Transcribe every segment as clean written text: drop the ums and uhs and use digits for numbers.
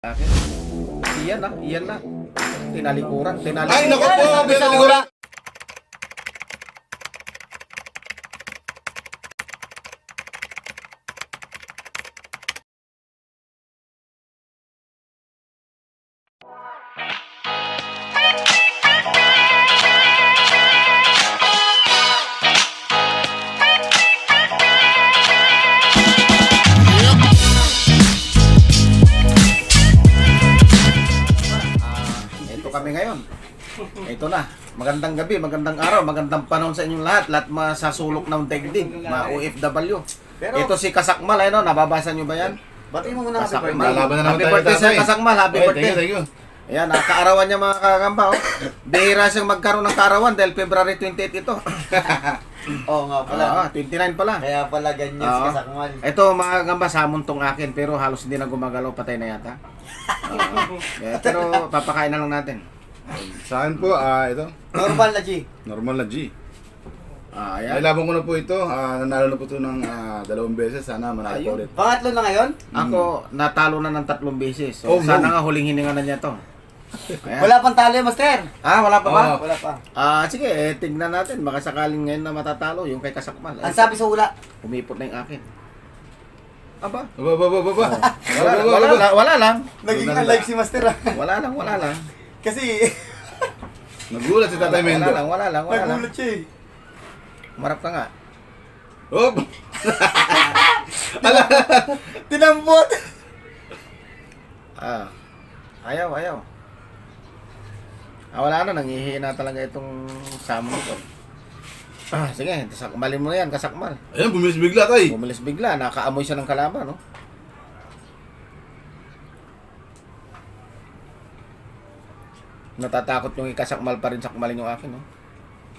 Akin. Iyan na. Tinalikuran. Ay, naku po, pinalikuran. Ito kami ngayon. Ito na. Magandang gabi, magandang araw, magandang panahon sa inyong lahat. Lahat masasulok ng daigdig, mga OFW. Ito si Kasakmal, ano, nababasa nyo ba yan? Batiin mo muna happy Kasakmal. birthday. Lalaban na naman Happy tayo, birthday sa tatay. Kasakmal, happy birthday. Thank you. Ayan, kaarawan niya mga kakamba, oh. Bihira siyang magkaroon ng kaarawan dahil February 28 ito. Oo nga pala. 29 pala. Kaya pala ganyan si Oo. Kasakmal. Ito mga kakamba, samon tong akin, pero halos hindi na gumagalaw, patay na yata. Pero papakain na lang natin. Sa akin po, ito, Normal na, G. normal na G. Ayan. Ay, labang ko na po ito. Nanalo na po ito ng 2 beses. Sana manalo Ayun. po ulit. Pangatlo na ngayon? Ako, natalo na ng 3 beses. So, Oh, sana no. nga huling hininga na niya to. Ayan. Wala pang talo, Master. Wala pa ba? Oo. Wala pa. Sige, tignan natin. Baka sakaling ngayon na matatalo yung kay Kasakmal. Ang sabi sa hula, Umipot na yung akin. Aba? Baba. Wala lang. naging alive si Master. Wala lang. Kasi, Nagulat si Tatay Mendo. Wala lang. nagulat siya eh. Marap ka nga. Hop! Tinambot. Ayaw. Wala na, nangihi na talaga itong samon ko. Sige, sakmalin mo na yan, Kasakmal. Ayan, bumilis bigla tay. Bumilis bigla, nakaamoy siya ng kalaban, no? Natatakot yung ikasakmal pa rin, sakmalin yung akin, no?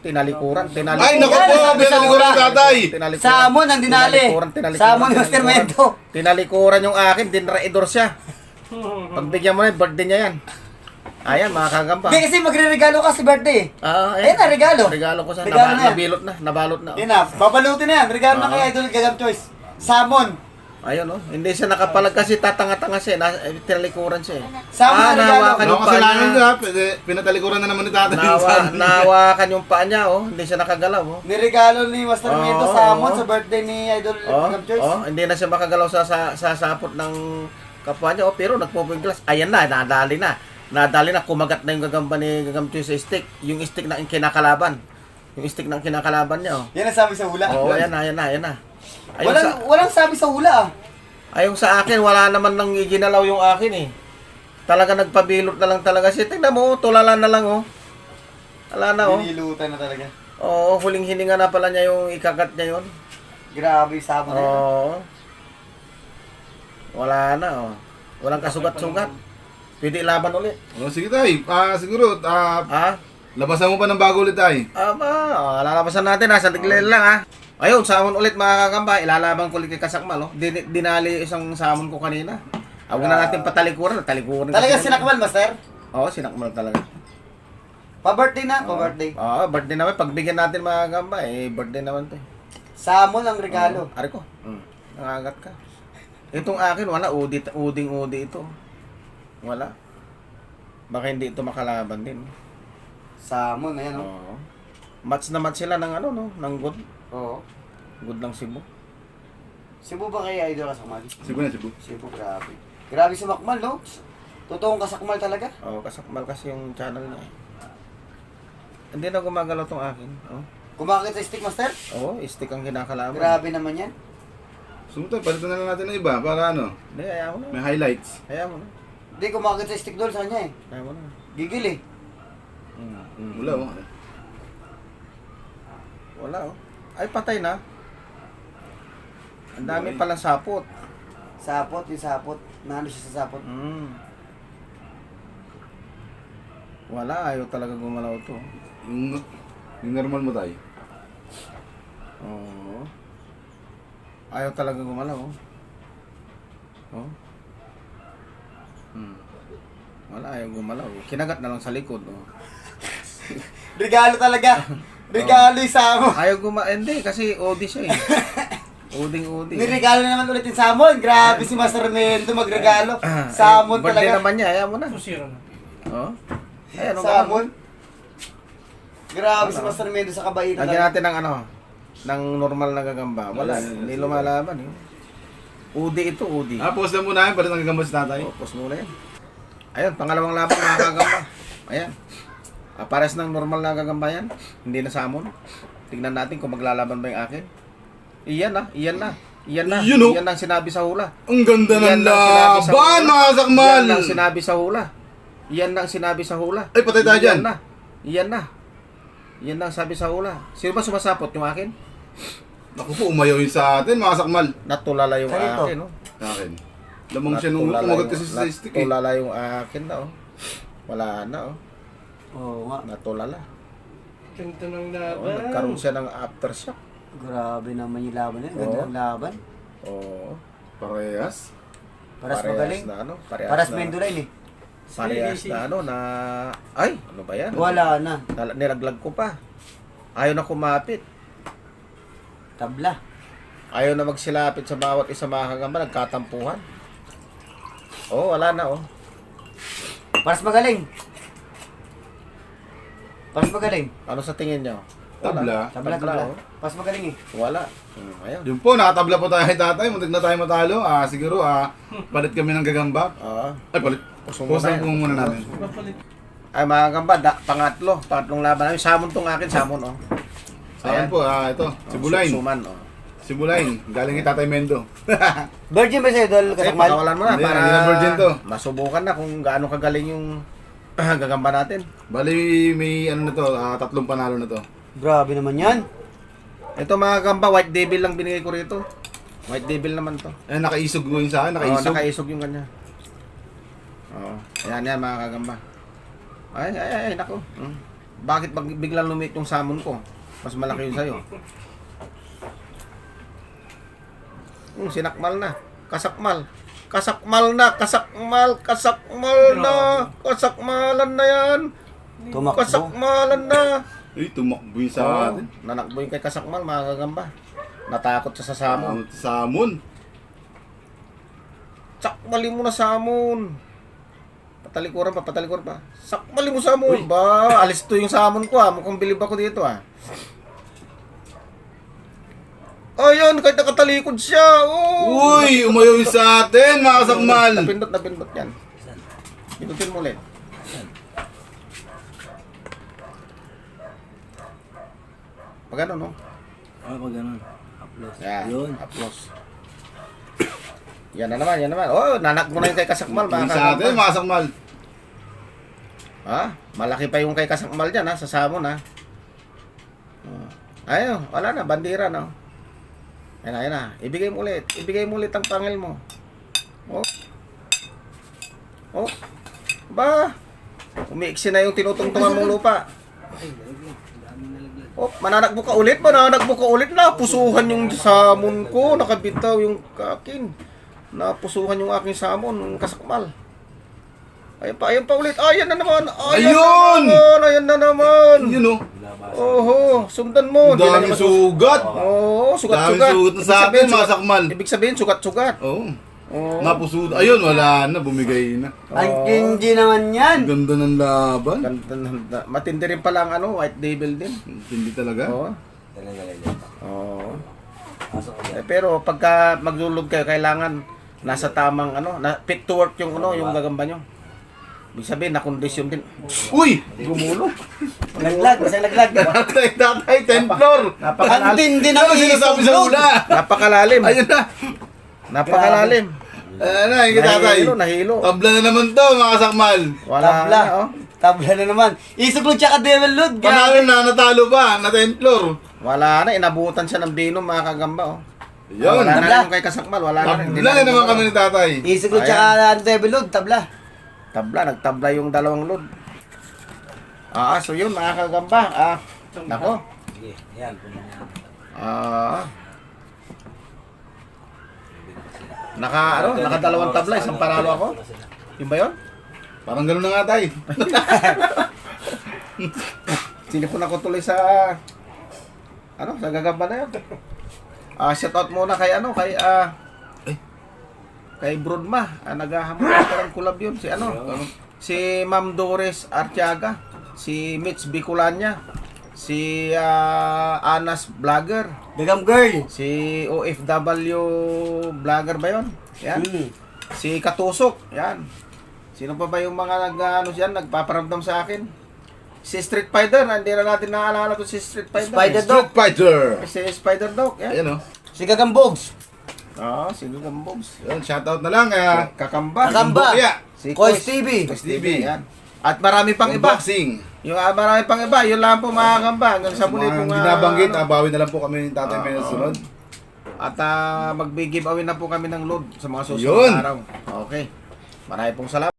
Tinalikuran. Ay, naku po, pinalikuran tatay. Samon ang dinali. Samon yung Master Mendo. Tinalikuran yung akin, dinraidor siya. Pagbigyan mo na, birthday niya yan. Ayan, mga kagamba. Hindi kasi magre-regalo ka sa birthday. Ayan na, regalo. Regalo ko sa Regalo na yan. nabalot na. Yan na, babalutin na yan. Regalo na Oo. kay Idol Gagam Choice. Samon. Ayun, no? Hindi siya nakapalag kasi tatanga-tanga siya. Tinalikuran siya, eh. Samon na regalo. nahawakan Ano yung paa kasalanan niya. niya? Pinatalikuran na naman ni Tatay. Nahawakan yung paa niya, oh. Hindi siya nakagalaw, oh. Niregalo ni Master Oo, Mendo Samon oo. sa birthday ni Idol Gagam Choice. Hindi na siya makagalaw sa sapot ng kapwa niya, oh. Pero nagpupiglas. Ayan na, nadali na, kumagat na yung gagamba ni Gagam Choy sa stick. Yung stick na kinakalaban. Yung stick ng kinakalaban niya, oh. Yan ang sabi sa hula. Oo, ayan na. Ayun Walang sabi sa hula ah. Ayong sa akin, wala naman nang ginalaw yung akin, eh. Talaga nagpabilot na lang talaga siya. Tingnan mo, tulala na lang, oh. Wala na, oh. Nililutan na talaga. Oo, huling hininga na pala niya yung ikagat niya yun. Grabe yung Samon na yun. Oo. Wala na, oh. Walang kasugat-sugat. Pwede laban ulit. Sige tay, siguro, Ha? labasan mo pa ng bago ulit tay. Lalabasan natin, ha. Sa tigil lang, ha. Ayun, samon ulit mga kakamba. Ilalaban ko ulit kay Kasakmal, oh. Dinali isang samon ko kanina. Huwag na natin patalikuran. Talikuran. Talaga sinakmal, Master? Oo, sinakmal talaga. Pa-birthday na, pa-birthday. Oo, birthday naman. Pagbigyan natin mga kakamba, birthday naman to. Samon ang regalo. Ari ko. Nangagat ka. Itong akin, wala. Uding-udi ito. Wala. Baka hindi ito makalaban din. Samon, ayan o. Oo. Match na match sila ng ano, no? Ng good. Oo. Good ng Cebu. Cebu ba kaya Idol Kasakmal? Cebu na, Cebu. Cebu, grabe. Grabe si Makmal, no? Totoong Kasakmal talaga. Oo, Kasakmal kasi yung channel niya. Hindi na gumagalaw tong akin. Oh. Kumakit sa stick, Master? Oo, stick ang kinakalaban. Grabe naman yan. Sumunod, palitan na lang natin ng iba para ano, Hindi, ayaw mo na. may highlights. Ayaw mo na. Hindi, kumakit sa stick doon sa kanya eh. Ayaw mo na. Gigil eh. Wala oh. Wala, oh. Ay, patay na. Ang dami palang sapot. Sapot, yung sapot. Nano siya sa sapot. Wala, ayaw talaga gumalaw to. Yung normal mo tay. Oo. Ayaw talaga gumalaw. Oh. Wala, ayaw gumalaw. Kinagat na lang sa likod. Oh. Regalo talaga. Regalo yung Samon. Ayaw Hindi, kasi OD siya, eh. Uding-udi. Niregalo na naman ulit yung salmon. Grabe si Master Mendo magregalo. Salmon Birthday talaga. naman niya, ayaw mo na. Pusiro na. Oh. Ayan, ang Salmon. Grabe si Master Mendo sa kabaitan. Lagyan natin ng ano, ng normal na gagamba. Wala, hindi lumalaban eh. Udi ito, udi. Post lang muna yan, palit ang gagamba si tatay. Tapos muna yan. Ayun, pangalawang laban mga gagamba. Ayan. Pares ng normal na gagamba yan. Hindi na salmon. Tignan natin kung maglalaban ba yung akin. Iyan na, iyan na. Iyan na. Yun, oh. Iyan ang sinabi sa hula. Ang ganda Iyan ng ang sinabi sa laban, hula. mga sakmal! Iyan ang sinabi sa hula. Iyan ang sinabi sa hula. Ay, patay tayo dyan. Iyan na. Iyan na. Iyan na ang sabi sa hula. Sino ba sumasapot yung akin? Naku po, umayaw yun sa atin, mga sakmal. Natulala yung Kanito? akin, no? Sa akin. Lamang siya nung kumagat kasi sa stick eh. Natulala yung akin na, oh. Wala na, oh. Oo nga. Natulala. Ganda ng Oh, laban. nagkaroon siya ng aftershock. Grabe naman yung laban niya. Ganda Oo. ng laban. Oo. Parehas. Paras magaling. Na ano? Parehas Paras na, Mendo rin eh. Parehas na ano na... Ay! Ano ba yan? Wala na. Nilaglag ko pa. Ayaw na kumapit. Tabla. Ayaw na magsilapit sa bawat isa mga kagamba. Nagkatampuhan. Oh, wala na, oh. Paras magaling. Paras magaling. Ano sa tingin nyo? Tabla. Tabla, tabla. Paras magaling eh. Wala. Ayun. Yun po, nakatabla po tayo kay tatay. Muntik na tayo matalo. Siguro, palit kami ng gagamba. Oo. Ay, palit. Puso Post muna lang yan. po muna namin. Mapalit. Ay mga kagamba, pangatlong laban namin. Samon tong akin, samon, oh. Sa akin po, ito. Si Bulain. Suman, oh. Si Bulain. Galing kay Tatay Mendo. Virgin ba sa'yo, Idol? Kasi Kasakmal? pakawalan mo na Hindi, para hindi na virgin to. masubukan na kung gaano kagaling yung gagamba natin. Bali, may ano na to, 3 panalo na to. Grabe naman yan. Ito mga gamba, white devil lang binigay ko rito. White devil naman to. Eh, nakaisog mo yun sa akin, Oo, nakaisog. nakaisog yung kanya. Oo. Ayan yan mga kagamba. Ay, nako. Bakit biglang lumit yung salmon ko? Mas malaki yun sa'yo. Sinakmal na. Kasakmal. Kasakmalan na. Kasakmalan na yan. Tumakbo. Kasakmalan na. Ay, tumakbo yun sa atin. Nanakbo yung kay kasakmal mga kagamba. Natakot siya sa salmon. Samon. Sakmali mo na salmon. Patalikuran pa. Sakmali mo salmon. Ba, alis to yung salmon ko ah. Mukhang bilib ako dito ah. Ayun, kahit nakatalikod siya. Oh. Uy, umayaw yun sa atin, mga kasakmal. Napindot yan. Pindutin mo ulit. Pag ano, no? Pag ganun. Upload. Yan, applause. Yan na naman. Oh, nanak mo na yung kay Kasakmal, Umayaw mga sa atin, kagamba. mga kasakmal. Ha? Malaki pa yung kay Kasakmal dyan, ha? Sa salmon, ha? Ayun, wala na, bandira na. Ayan na. Ibigay mo ulit ang pangil mo. Oh. Ba? Umiiksi na yung tinutungtungan mong lupa. Oh, mananakbo ka ulit na. Pusuhan yung salmon ko. Nakabitaw yung kakin. Napusuhan yung aking salmon, yung Kasakmal. Ayan pa ulit. Ayan na naman. Ayun! Ayan na naman. Yun, oh. Oho, sundan mo. Ang daming sugat. Oo, sugat-sugat. Daming sugat na sa atin, mga sakmal. Ibig sabihin, sugat-sugat. Oo. Oo. Napusud. Ayun, wala na, bumigay na. Ang hindi naman yan. Ganda ng laban. Ganda. Matindi rin pala ang ano, white devil din. Hindi talaga. Oo. Oo. Pero pagka maglulog kayo, kailangan nasa tamang ano, fit to work yung ano, yung gagamba nyo. Ibig sabihin, na-condition din. Uy! Gumulo. Laglag, masang laglag. Tatay, 10 floor. Ang tindi ng Ano sinasabi sa isuglog. ula? Napakalalim. Ayun na. Napakalalim. Ano, yung tatay. Nahilo. Tabla na naman to, mga sakmal. Wala Tabla. na, oh. Tabla na naman. Isuglog tsaka devil load. Panalo na, natalo pa, na 10 floor. Wala na, inabutan siya ng binom, mga kagamba, oh. Yun. Wala na Tabla. rin yung kay Kasakmal, wala na rin. Hindi Tabla na naman rin kami ni tatay. Isuglog tsaka devil load. Tabla. Nagtabla yung dalawang load. So yun, mga kagamba. Nako. Sige, yan. Nakadalawang tabla, isang paralo ako. Yung ba yun? Parang gano'n na nga tay. Sinipon ako tuloy sa sa gagamba na yun. Shout out muna kay kay Brodma. Naghahamon ka ng collab yun. Si Ma'am Doris Artiaga, si Mitch Bicolanya, si Anas Vlogger, Gagam girl. si OFW Vlogger ba yun? Yan. Si Katusok, yan. Sino pa ba yung mga nagpaparamdam sa akin? Si Street Fighter, hindi na natin naalala to si Street Fighter. Spider Street Dog. Fighter. Si Spider Dog, yan. Ayan o. Si Gagambogs. Si Gugambobs. Yun, shoutout na lang. Kakamba. Kakamba. Kaya, Si Kois TV. Kois TV. Yan. At marami pang iba. unboxing. Yung marami pang iba, yun lang po mga kamba. Hanggang sa Sa muli mga pong binabanggit, bawi na lang po kami ng Tatay Mel sa sunod. At mag-giveaway na po kami ng load sa mga susunod Yun. na araw. Okay. Marami pong salamat.